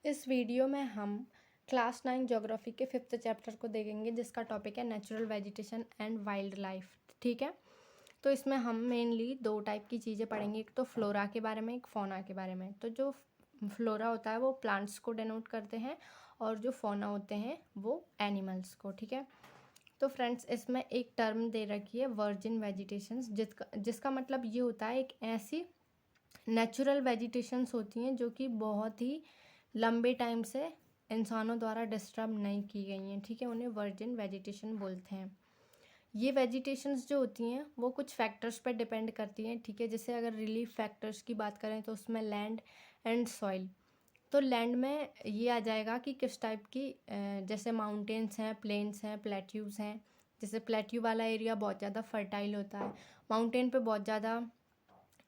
इस वीडियो में हम क्लास 9 ज्योग्राफी के 5th चैप्टर को देखेंगे जिसका टॉपिक है natural vegetation and wild life. ठीक है, तो इसमें हम मेनली दो टाइप की चीज़ें पढ़ेंगे, एक तो फ्लोरा के बारे में, एक फौना के बारे में। तो जो फ्लोरा होता है वो प्लांट्स को डिनोट करते हैं और जो फौना होते हैं वो एनिमल्स को। ठीक है, तो फ्रेंड्स इसमें एक टर्म दे रखी है वर्जिन वेजिटेशंस, जिसका मतलब ये होता है एक ऐसी नेचुरल वेजिटेशंस होती हैं जो कि बहुत ही लंबे टाइम से इंसानों द्वारा डिस्टर्ब नहीं की गई हैं। ठीक है, उन्हें वर्जिन वेजिटेशन बोलते हैं। ये वेजिटेशंस जो होती हैं वो कुछ फैक्टर्स पर डिपेंड करती हैं। ठीक है, जैसे अगर रिलीफ फैक्टर्स की बात करें तो उसमें लैंड एंड सॉइल। तो लैंड में ये आ जाएगा कि किस टाइप की, जैसे माउंटेन्स हैं, प्लेन्स हैं, प्लेट्यूज हैं। जैसे प्लेट्यू वाला एरिया बहुत ज़्यादा फर्टाइल होता है, माउंटेन पे बहुत ज़्यादा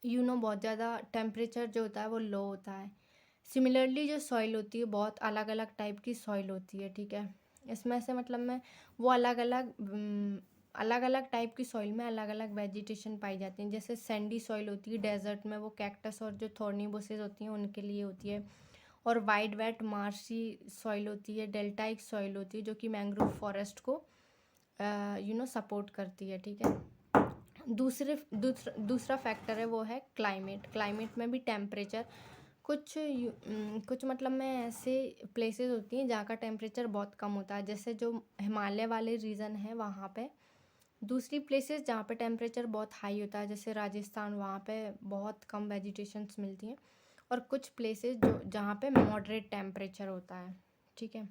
बहुत ज़्यादा टेम्परेचर जो होता है वो लो होता है। सिमिलरली जो सॉइल होती है बहुत अलग अलग टाइप की सॉइल होती है। ठीक है, इसमें से मतलब में वो अलग अलग टाइप की सॉइल में अलग अलग वेजिटेशन पाई जाती हैं। जैसे सैंडी सॉइल होती है डेजर्ट में, वो कैक्टस और जो थॉर्नी बुशेज होती हैं उनके लिए होती है। और वाइड वेट मार्शी सॉइल होती है, डेल्टाइक सॉइल होती है जो कि मैंग्रोव फॉरेस्ट को सपोर्ट करती है। ठीक है, दूसरा फैक्टर है वो है क्लाइमेट। क्लाइमेट में भी टेम्परेचर कुछ मतलब में ऐसे प्लेसेस होती हैं जहाँ का टेम्परेचर बहुत कम होता है, जैसे जो हिमालय वाले रीजन है वहाँ पे। दूसरी प्लेसेस जहाँ पे टेम्परेचर बहुत हाई होता है जैसे राजस्थान, वहाँ पे बहुत कम वेजिटेशंस मिलती हैं। और कुछ प्लेसेस जो जहाँ पे मॉडरेट टेम्परेचर होता है। ठीक है,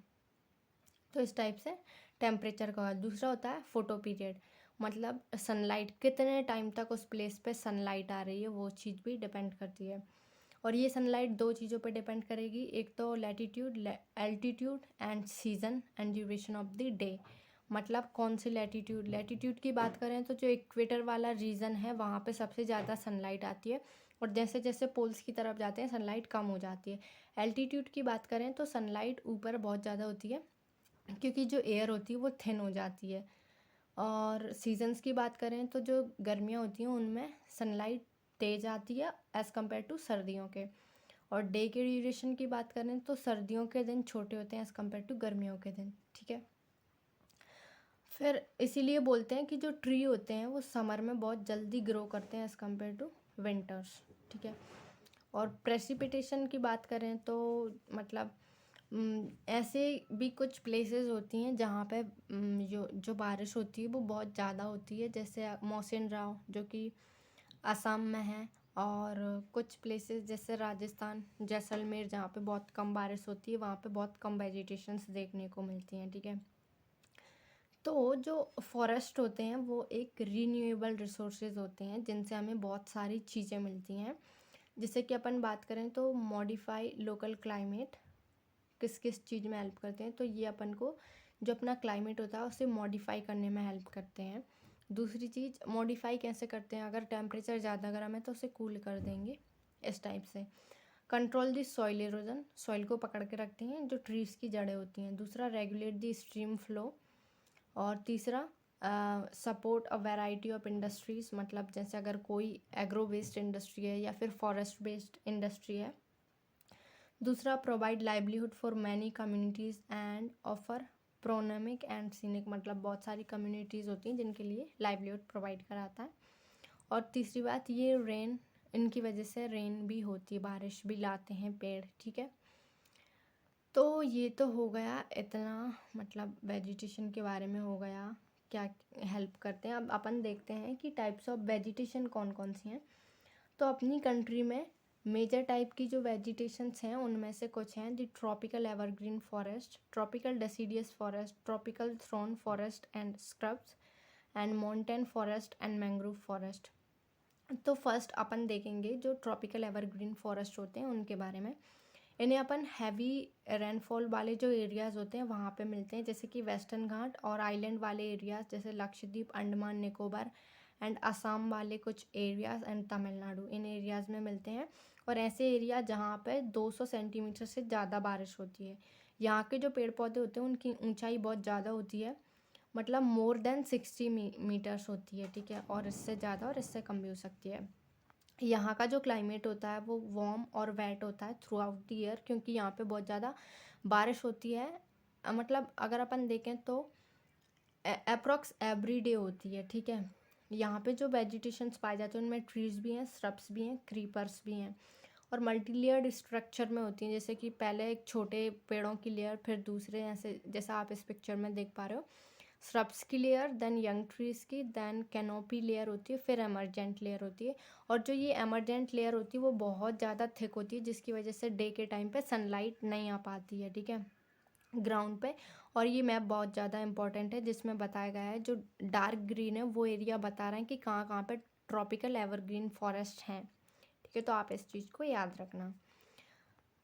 तो इस टाइप से टेम्परेचर का। दूसरा होता है फोटो पीरियड, मतलब सनलाइट कितने टाइम तक उस प्लेस पे सनलाइट आ रही है, वो चीज़ भी डिपेंड करती है। और ये सनलाइट दो चीज़ों पे डिपेंड करेगी, एक तो latitude, altitude and season and duration of the day. मतलब कौन सी लैटीट्यूड की बात करें तो जो इक्वेटर वाला रीजन है वहाँ पे सबसे ज़्यादा सनलाइट आती है, और जैसे जैसे पोल्स की तरफ जाते हैं सनलाइट कम हो जाती है। एल्टीट्यूड की बात करें तो सनलाइट ऊपर बहुत ज़्यादा होती है क्योंकि जो एयर होती है वो थिन हो जाती है। और सीजन्स की बात करें तो जो गर्मियाँ होती हैं उनमें सनलाइट तेज़ आती है एज़ कम्पेयर टू सर्दियों के। और डे के ड्यूरेशन की बात करें तो सर्दियों के दिन छोटे होते हैं एज़ कम्पेयर टू गर्मियों के दिन। ठीक है, फिर इसीलिए बोलते हैं कि जो ट्री होते हैं वो समर में बहुत जल्दी ग्रो करते हैं एज़ कम्पेयर टू विंटर्स। ठीक है, और प्रेसिपिटेशन की बात करें तो मतलब ऐसे भी कुछ प्लेसेस होती हैं जहाँ पे जो जो बारिश होती है वो बहुत ज़्यादा होती है, जैसे मौसिन राव जो कि असम में है। और कुछ प्लेसेस जैसे राजस्थान, जैसलमेर, जहाँ पे बहुत कम बारिश होती है, वहाँ पे बहुत कम वेजिटेशंस देखने को मिलती हैं। ठीक है, तो जो फॉरेस्ट होते हैं वो एक रीन्यूएबल रिसोर्सेज होते हैं जिनसे हमें बहुत सारी चीज़ें मिलती हैं। जैसे कि अपन बात करें तो मॉडिफाई लोकल क्लाइमेट किस किस चीज़ में हेल्प करते हैं, तो ये अपन को जो अपना क्लाइमेट होता है उसे मॉडिफाई करने में हेल्प करते हैं। दूसरी चीज़ मॉडिफाई कैसे करते हैं, अगर टेम्परेचर ज़्यादा गर्म है तो उसे कूल कर देंगे इस टाइप से। Control the soil erosion, soil को पकड़ के रखते हैं जो ट्रीज़ की जड़ें होती हैं। दूसरा रेगुलेट दी स्ट्रीम फ्लो। और तीसरा support a variety of industries, मतलब जैसे अगर कोई एग्रो बेस्ड इंडस्ट्री है या फिर फॉरेस्ट बेस्ड इंडस्ट्री है। दूसरा provide livelihood for many communities and offer प्रोनमिक एंड सीनिक, मतलब बहुत सारी कम्युनिटीज़ होती हैं जिनके लिए लाइवलीहुड प्रोवाइड कराता है। और तीसरी बात ये रेन, इनकी वजह से रेन भी होती है, बारिश भी लाते हैं पेड़। ठीक है, तो ये तो हो गया इतना, मतलब वेजिटेशन के बारे में हो गया, क्या हेल्प करते हैं। अब अपन देखते हैं कि टाइप्स ऑफ वेजिटेशन कौन कौन सी हैं। तो अपनी कंट्री में मेजर टाइप की जो वेजिटेशंस हैं उनमें से कुछ हैं दी tropical evergreen forest, tropical deciduous forest, tropical thrown forest and scrubs, and mountain forest and mangrove forest. तो फर्स्ट अपन देखेंगे जो ट्रॉपिकल एवरग्रीन फॉरेस्ट होते हैं उनके बारे में। इन्हें अपन हैवी रेनफॉल वाले जो एरियाज़ होते हैं वहाँ पे मिलते हैं, जैसे कि वेस्टर्न घाट और आइलैंड वाले एरियाज़ जैसे लक्षद्वीप, अंडमान निकोबार एंड असम वाले कुछ areas and Tamil Nadu, in areas में मिलते हैं। और ऐसे एरिया जहाँ पे 200 सेंटीमीटर से ज़्यादा बारिश होती है। यहाँ के जो पेड़ पौधे होते हैं उनकी ऊंचाई बहुत ज़्यादा होती है, मतलब मोर देन 60 मीटर्स होती है। ठीक है, और इससे ज़्यादा और इससे कम भी हो सकती है। यहाँ का जो क्लाइमेट होता है वो वार्म और वेट होता है थ्रू आउट द ईयर, क्योंकि यहाँ पे बहुत ज़्यादा बारिश होती है। मतलब अगर अपन देखें तो अप्रॉक्स एवरी डे होती है, ठीक है। यहाँ पे जो वेजिटेशंस पाए जाते हैं उनमें ट्रीज भी हैं, स्hrubs भी हैं, क्रीपर्स भी हैं, और मल्टी लेयर्ड स्ट्रक्चर में होती हैं। जैसे कि पहले एक छोटे पेड़ों की लेयर, फिर दूसरे ऐसे, जैसा आप इस पिक्चर में देख पा रहे हो, श्रब्स की लेयर, देन यंग ट्रीज की, देन कैनोपी लेयर होती है, फिर एमरजेंट लेयर होती है। और जो ये एमरजेंट लेयर होती है वो बहुत ज़्यादा थिक होती है, जिसकी वजह से डे के टाइम पे सनलाइट नहीं आ पाती है, ठीक है, ग्राउंड पे। और ये मैप बहुत ज़्यादा इंपॉर्टेंट है, जिसमें बताया गया है, जो डार्क ग्रीन है वो एरिया बता रहे हैं कि कहाँ कहाँ पे ट्रॉपिकल एवरग्रीन फॉरेस्ट हैं, ठीक है। तो आप इस चीज़ को याद रखना।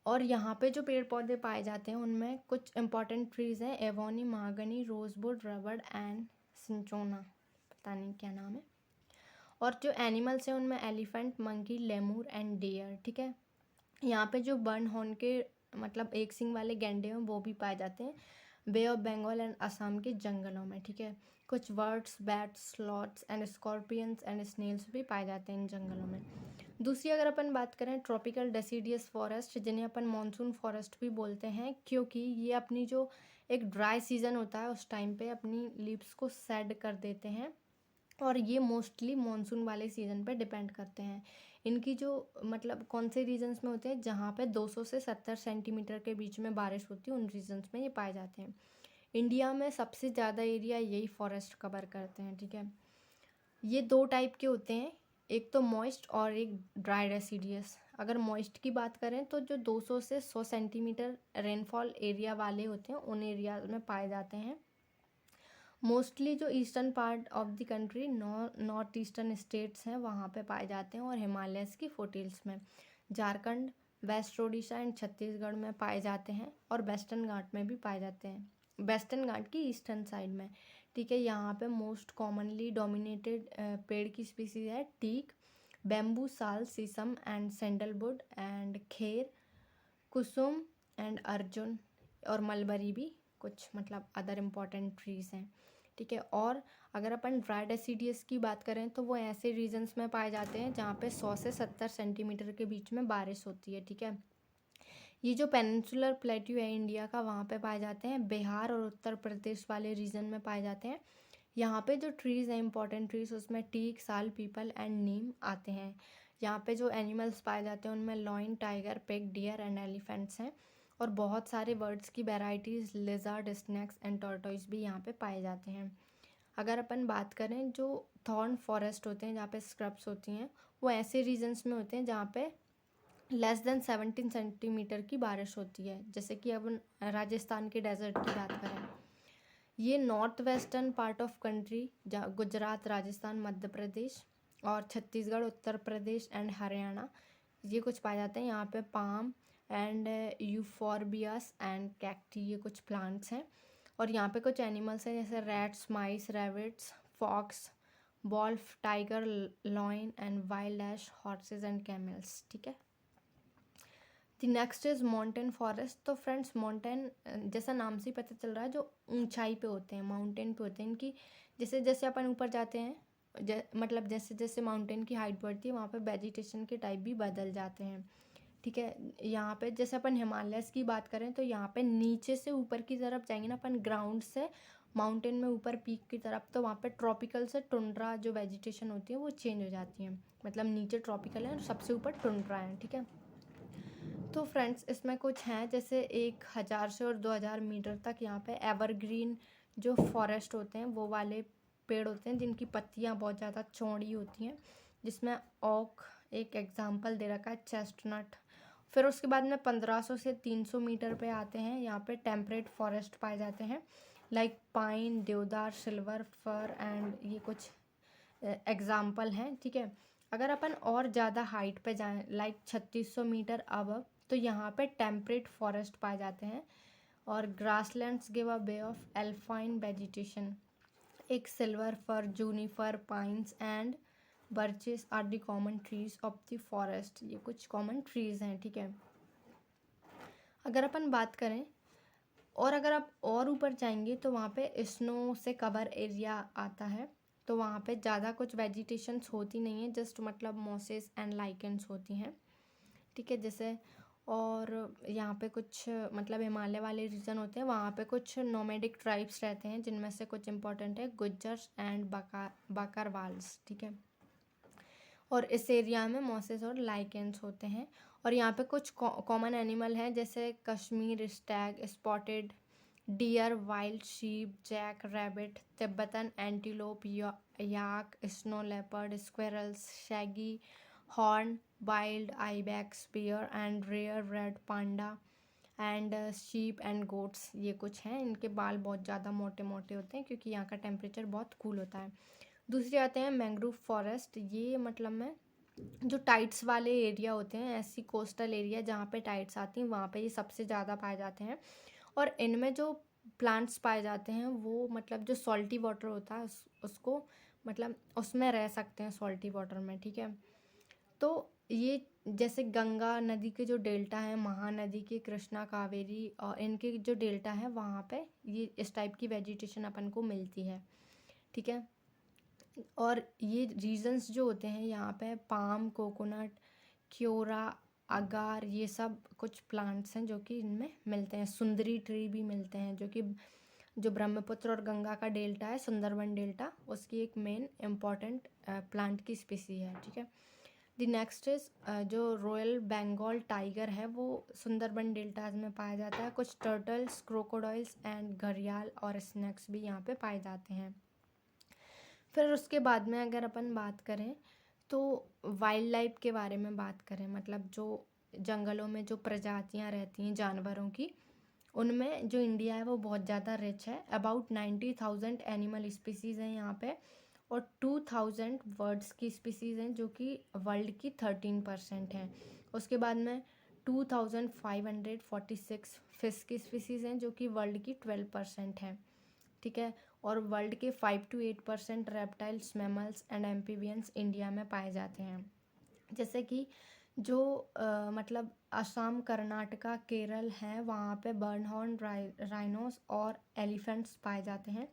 और यहाँ पे जो पेड़ पौधे पाए जाते हैं उनमें कुछ इंपॉर्टेंट ट्रीज़ हैं, एवोनी, महागनी, रोजवुड, रबड़ एंड सिंचोना, पता नहीं क्या नाम है। और जो एनिमल्स हैं उनमें elephant, monkey, lemur and deer, ठीक है। यहाँ पे जो बर्न हॉर्न के मतलब एक सींग वाले गैंडे हैं वो भी पाए जाते हैं bay of Bengal and Assam के जंगलों में, ठीक है। कुछ birds, bats, sloths and scorpions and snails भी पाए जाते हैं इन जंगलों में। दूसरी अगर अपन बात करें ट्रॉपिकल डेसिडियस फॉरेस्ट, जिन्हें अपन मॉनसून फॉरेस्ट भी बोलते हैं, क्योंकि ये अपनी जो एक ड्राई सीजन होता है उस टाइम पे अपनी लीव्स को सेड कर देते हैं, और ये मोस्टली मॉनसून वाले सीज़न पे डिपेंड करते हैं। इनकी जो मतलब कौन से रीजन्स में होते हैं, जहाँ पे 200 से 70 सेंटीमीटर के बीच में बारिश होती है, उन रीजन्स में ये पाए जाते हैं। इंडिया में सबसे ज़्यादा एरिया यही फॉरेस्ट कवर करते हैं, ठीक है। ये दो टाइप के होते हैं, एक तो मॉइस्ट और एक ड्राई डेसिडियस। अगर मॉइस्ट की बात करें तो जो 200 से 100 सेंटीमीटर रेनफॉल एरिया वाले होते हैं उन एरिया में पाए जाते हैं। मोस्टली जो eastern part of the country, north eastern states हैं वहाँ पे पाए जाते हैं, और हिमालयस की फुटहिल्स में, झारखंड, वेस्ट ओडिशा एंड छत्तीसगढ़ में पाए जाते हैं, और वेस्टर्न घाट में भी पाए जाते हैं, वेस्टर्न घाट की ईस्टर्न साइड में, ठीक है। यहाँ पे मोस्ट कॉमनली डोमिनेटेड पेड़ की स्पीसीज है टीक, बैम्बू, साल, शीशम and sandalwood and Kher, Kusum and Arjun, और मलबरी भी कुछ मतलब अदर इम्पॉर्टेंट ट्रीज़ हैं, ठीक है। और अगर अपन ड्राई डेसिडियस की बात करें तो वो ऐसे रीजन्स में पाए जाते हैं जहाँ पे 100 से 70 सेंटीमीटर के बीच में बारिश होती है, ठीक है। ये जो पेनिनसुलर प्लेट्यू है इंडिया का, वहाँ पे पाए जाते हैं, बिहार और उत्तर प्रदेश वाले रीजन में पाए जाते हैं। यहाँ पे जो ट्रीज़ हैं इंपॉर्टेंट ट्रीज़, उसमें टीक, साल, पीपल एंड नीम आते हैं। यहाँ पे जो एनिमल्स पाए जाते हैं उनमें lion, tiger, pig, deer and elephants हैं, और बहुत सारे बर्ड्स की varieties, lizard, snakes and tortoise भी यहाँ पे पाए जाते हैं। अगर अपन बात करें जो थॉर्न फॉरेस्ट होते हैं, जहाँ पे स्क्रब्स होती हैं, वो ऐसे रीजन्स में होते हैं जहाँ पे लेस देन 17 सेंटीमीटर की बारिश होती है। जैसे कि अब राजस्थान के डेजर्ट की बात करें, ये north western part of country, Gujarat, Rajasthan, Madhya Pradesh और छत्तीसगढ़, उत्तर प्रदेश एंड हरियाणा, ये कुछ पाए जाते हैं। यहाँ पे palm and euphorbias and cacti, ये कुछ प्लांट्स हैं। और यहाँ पे कुछ एनिमल्स हैं जैसे rats, mice, rabbits, fox, wolf, tiger, lion and wild ass, horses and camels, ठीक है। The next is mountain forest. तो फ्रेंड्स माउंटेन जैसा नाम से ही पता चल रहा है, जो ऊंचाई पे होते हैं, माउंटेन पे होते हैं, इनकी जैसे जैसे अपन ऊपर जाते हैं, मतलब जैसे जैसे माउंटेन की हाइट बढ़ती है वहाँ पे वेजिटेशन के टाइप भी बदल जाते हैं, ठीक है। यहाँ पे जैसे अपन हिमालयस की बात करें तो यहाँ पे नीचे से ऊपर की तरफ जाएंगे ना अपन, ग्राउंड से माउंटेन में ऊपर पीक की तरफ, तो वहाँ पे ट्रॉपिकल से टुंड्रा जो वेजिटेशन होती है वो चेंज हो जाती है। मतलब नीचे ट्रॉपिकल है और सबसे ऊपर टुंड्रा है, ठीक है। तो फ्रेंड्स इसमें कुछ हैं जैसे 1000 से और 2000 मीटर तक यहाँ पे एवरग्रीन जो फॉरेस्ट होते हैं वो वाले पेड़ होते हैं, जिनकी पत्तियाँ बहुत ज़्यादा चौड़ी होती हैं, जिसमें ओक एक एग्जांपल दे रखा है, चेस्टनट। फिर उसके बाद में 1500 से 300 मीटर पे आते हैं, यहाँ पे टेम्परेट फॉरेस्ट पाए जाते हैं, लाइक पाइन, देवदार, सिल्वर फर एंड ये कुछ एग्जाम्पल हैं, ठीक है। अगर अपन और ज़्यादा हाइट पे जाएं, लाइक 3600 मीटर अबव, तो यहाँ पे टेम्परेट फॉरेस्ट पाए जाते हैं, और grasslands give a way of alpine vegetation, एक silver fir, juniper, pines and birches are the common trees of the forest. ये कुछ कॉमन ट्रीज हैं, ठीक है। अगर अपन बात करें और अगर आप और ऊपर जाएंगे तो वहाँ पे स्नो से कवर एरिया आता है, तो वहाँ पे ज़्यादा कुछ वेजिटेशंस होती नहीं है, जस्ट मतलब मॉसेस एंड लाइकेंस होती हैं, ठीक है। जैसे और यहाँ पे कुछ मतलब हिमालय वाले रीजन होते हैं, वहाँ पे कुछ नोमैडिक ट्राइब्स रहते हैं, जिनमें से कुछ इंपॉर्टेंट है गुज्जर्स एंड बकरवाल्स, ठीक है। और इस एरिया में मॉसेस और लाइकेंस होते हैं। और यहाँ पे कुछ कॉमन एनिमल हैं, जैसे Kashmir stag, spotted deer, wild sheep, jack rabbit, Tibetan antelope, yak, snow leopard, squirrels, shaggy horn, wild ibex, bear and rare red panda and sheep and goats. ये कुछ हैं। इनके बाल बहुत ज़्यादा मोटे मोटे होते हैं क्योंकि यहाँ का टेम्परेचर बहुत कूल होता है। दूसरे आते हैं मैंग्रोव फॉरेस्ट। ये मतलब में जो टाइड्स वाले एरिया होते हैं, ऐसी कोस्टल एरिया जहाँ पे टाइड्स आती हैं, वहाँ पे ये सबसे ज़्यादा पाए जाते हैं। और इनमें जो प्लांट्स पाए जाते हैं वो मतलब जो सॉल्टी वाटर होता है उसको मतलब उसमें रह सकते हैं, सॉल्टी वाटर में, ठीक है। तो ये जैसे गंगा नदी के जो डेल्टा है, महानदी के, कृष्णा, कावेरी और इनके जो डेल्टा है, वहाँ पे ये इस टाइप की वेजिटेशन अपन को मिलती है, ठीक है। और ये रीजन्स जो होते हैं यहाँ पे पाम, कोकोनट, क्योरा, अगार, ये सब कुछ प्लांट्स हैं जो कि इनमें मिलते हैं। सुंदरी ट्री भी मिलते हैं, जो कि जो ब्रह्मपुत्र और गंगा का डेल्टा है, सुंदरबन डेल्टा, उसकी एक मेन इम्पॉर्टेंट प्लांट की स्पीसी है, ठीक है। द नेक्स्ट इज जो रॉयल बंगाल टाइगर है वो सुंदरबन डेल्टाज में पाया जाता है। कुछ टर्टल्स, क्रोकोडाइल्स एंड घड़ियाल और स्नैक्स भी यहाँ पे पाए जाते हैं। फिर उसके बाद में अगर अपन बात करें तो वाइल्ड लाइफ के बारे में बात करें, मतलब जो जंगलों में जो प्रजातियां रहती हैं जानवरों की, उनमें जो इंडिया है वो बहुत ज़्यादा रिच है। अबाउट 90,000 एनिमल स्पीसीज़ हैं यहाँ पे, और 2,000 बर्ड्स की स्पीसीज़ हैं जो कि वर्ल्ड की 13% हैं। उसके बाद में 2,546 फिश की स्पीसीज़ हैं जो कि वर्ल्ड की 12% हैं, ठीक है। और वर्ल्ड के 5 to 8% reptiles, mammals and amphibians India में पाए जाते हैं। जैसे कि जो मतलब असम, कर्नाटका, केरल है, वहाँ पे बर्नहॉर्न राइनोस और एलिफेंट्स पाए जाते हैं।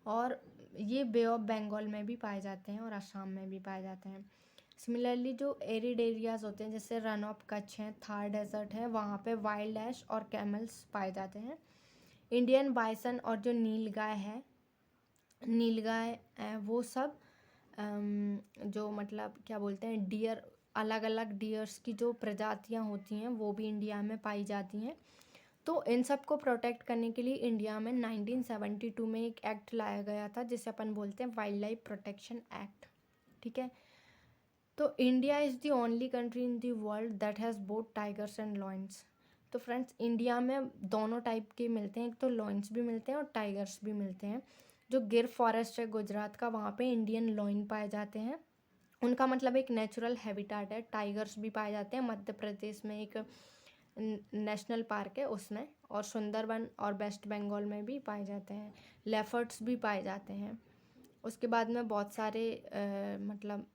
और ये बे ऑफ बंगाल में भी पाए जाते हैं और असम में भी पाए जाते हैं। सिमिलरली जो एरिड एरियाज होते हैं, जैसे रन ऑफ कच्छ है, थार डेजर्ट है, वहाँ पे वाइल्ड एश और कैमल्स पाए जाते हैं। इंडियन बाइसन और जो नीलगाय है, नीलगाय वो सब जो मतलब क्या बोलते हैं डियर, अलग अलग डियर्स की जो प्रजातियां होती हैं वो भी इंडिया में पाई जाती हैं। तो इन सब को प्रोटेक्ट करने के लिए इंडिया में 1972 में एक एक्ट लाया गया था जिसे अपन बोलते हैं वाइल्ड लाइफ प्रोटेक्शन एक्ट, ठीक है। तो India is the only country in the world that has both tigers and lions. तो फ्रेंड्स, इंडिया में दोनों टाइप के मिलते हैं, एक तो लॉयंस भी मिलते हैं और टाइगर्स भी मिलते हैं। जो गिर फॉरेस्ट है गुजरात का, वहाँ पे इंडियन लॉयन पाए जाते हैं। उनका मतलब एक नेचुरल हैबिटेट है। टाइगर्स भी पाए जाते हैं, मध्य प्रदेश में एक नेशनल पार्क है उसमें, और सुंदरबन और वेस्ट बंगाल में भी पाए जाते हैं। लेपर्ड्स भी पाए जाते हैं। उसके बाद में बहुत सारे मतलब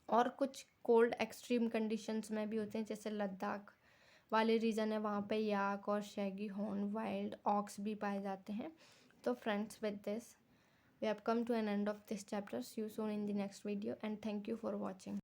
और कुछ कोल्ड एक्सट्रीम कंडीशंस में भी होते हैं, जैसे लद्दाख वाले रीजन है, वहाँ पे याक और शैगी हॉर्न, वाइल्ड ऑक्स भी पाए जाते हैं। तो friends, with this we have come to an end of this chapter. See you soon in the next video and thank you for watching.